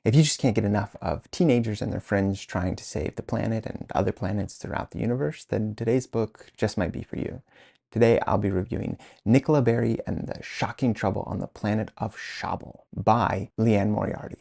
If you just can't get enough of teenagers and their friends trying to save the planet and other planets throughout the universe, then today's book just might be for you. Today I'll be reviewing Nicola Berry and the Shocking Trouble on the Planet of Shobble by Liane Moriarty.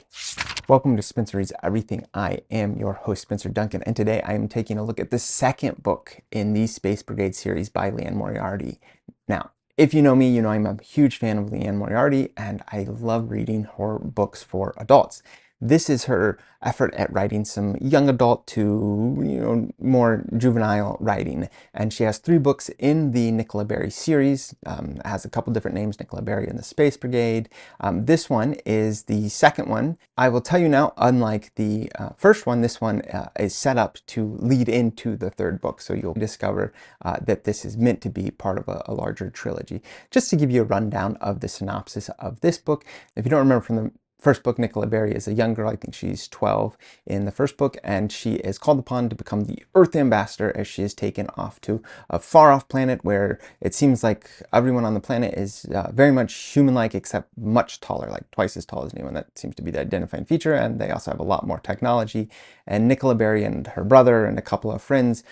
Welcome to Spencer Reads Everything. I am your host, Spencer Duncan, and today I am taking a look at the second book in the Space Brigade series by Liane Moriarty. Now, if you know me, you know I'm a huge fan of Liane Moriarty, and I love reading her books for adults. This is her effort at writing some young adult to, more juvenile writing. And she has 3 books in the Nicola Berry series. It has a couple different names, Nicola Berry and the Space Brigade. This one is the second one. I will tell you now, unlike the first one, this one is set up to lead into the 3rd book. So you'll discover that this is meant to be part of a larger trilogy. Just to give you a rundown of the synopsis of this book, if you don't remember from the first book, Nicola Berry is a young girl. I think she's 12 in the first book, and she is called upon to become the Earth ambassador as she is taken off to a far-off planet where it seems like everyone on the planet is very much human-like, except much taller, like twice as tall as anyone. That seems to be the identifying feature, and they also have a lot more technology. And Nicola Berry and her brother and a couple of friends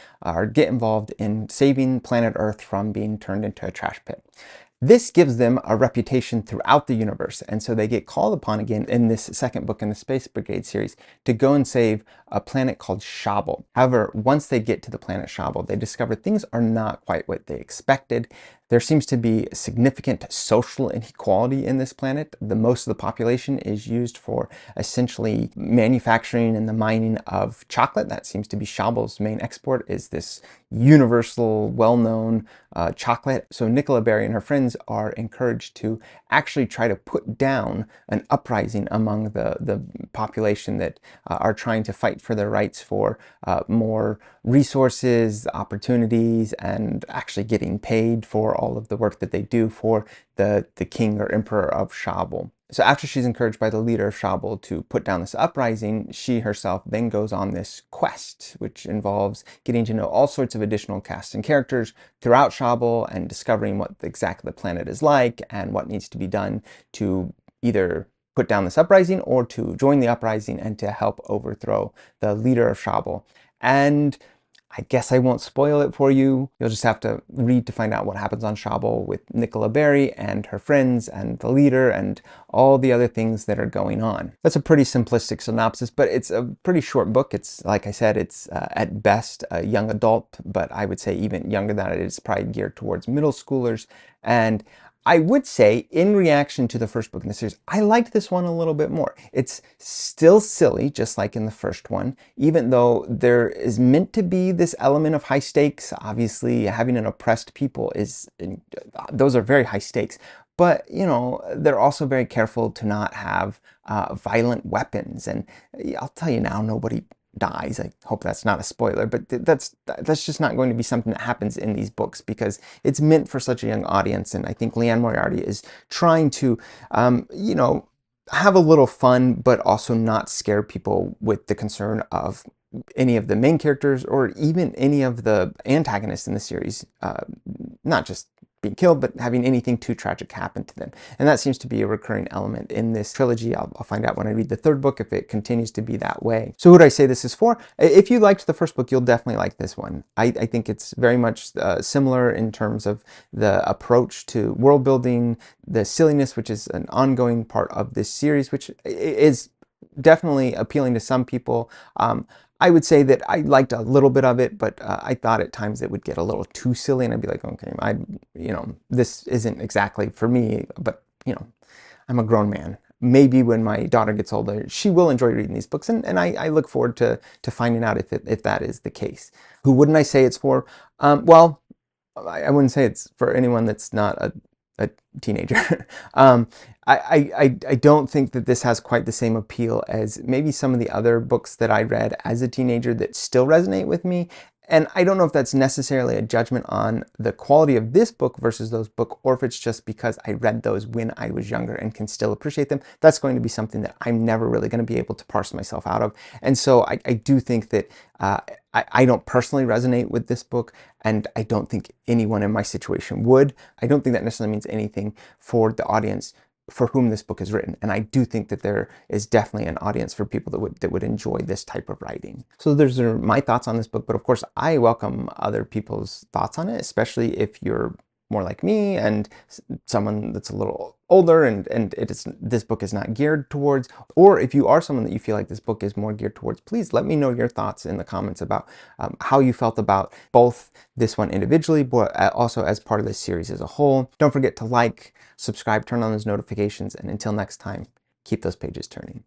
get involved in saving planet Earth from being turned into a trash pit. This gives them a reputation throughout the universe, and so they get called upon again in this second book in the Space Brigade series to go and save a planet called Shobble. However, once they get to the planet Shobble, they discover things are not quite what they expected. There seems to be significant social inequality in this planet. Most of the population is used for essentially manufacturing and the mining of chocolate. That seems to be Shobble's main export, is this universal, well-known chocolate. So Nicola Berry and her friends are encouraged to actually try to put down an uprising among the population that are trying to fight for their rights for more resources, opportunities, and actually getting paid for all of the work that they do for the king or emperor of Shobble. So after she's encouraged by the leader of Shobble to put down this uprising, she herself then goes on this quest, which involves getting to know all sorts of additional cast and characters throughout Shobble and discovering what exactly the planet is like and what needs to be done to either put down this uprising or to join the uprising and to help overthrow the leader of Shobble. And I guess I won't spoil it for you. You'll just have to read to find out what happens on Shobble with Nicola Berry and her friends and the leader and all the other things that are going on. That's a pretty simplistic synopsis, but it's a pretty short book. It's, like I said, it's at best a young adult, but I would say even younger than that. It's probably geared towards middle schoolers. And I would say, in reaction to the first book in the series, I liked this one a little bit more. It's still silly, just like in the first one, even though there is meant to be this element of high stakes. Obviously, having an oppressed people those are very high stakes. But, they're also very careful to not have violent weapons. And I'll tell you now, nobody dies. I hope that's not a spoiler, but that's just not going to be something that happens in these books because it's meant for such a young audience. And I think Liane Moriarty is trying to, have a little fun, but also not scare people with the concern of any of the main characters or even any of the antagonists in the series, not just being killed, but having anything too tragic happen to them. And that seems to be a recurring element in this trilogy. I'll find out when I read the 3rd book if it continues to be that way. So who do I say this is for? If you liked the first book, you'll definitely like this one. I think it's very much similar in terms of the approach to world building, the silliness, which is an ongoing part of this series, which is definitely appealing to some people. I would say that I liked a little bit of it, but I thought at times it would get a little too silly, and I'd be like, okay, this isn't exactly for me, but, I'm a grown man. Maybe when my daughter gets older, she will enjoy reading these books, and I look forward to finding out if that is the case. Who wouldn't I say it's for? Well, I wouldn't say it's for anyone that's not a teenager. I don't think that this has quite the same appeal as maybe some of the other books that I read as a teenager that still resonate with me. And I don't know if that's necessarily a judgment on the quality of this book versus those books, or if it's just because I read those when I was younger and can still appreciate them. That's going to be something that I'm never really going to be able to parse myself out of. And so I do think that I don't personally resonate with this book, and I don't think anyone in my situation would. I don't think that necessarily means anything for the audience for whom this book is written. And I do think that there is definitely an audience for people that would enjoy this type of writing. So those are my thoughts on this book, but of course I welcome other people's thoughts on it, especially if you're more like me and someone that's a little older and this book is not geared towards, or if you are someone that you feel like this book is more geared towards, please let me know your thoughts in the comments about how you felt about both this one individually, but also as part of this series as a whole. Don't forget to like, subscribe, turn on those notifications, and until next time, keep those pages turning.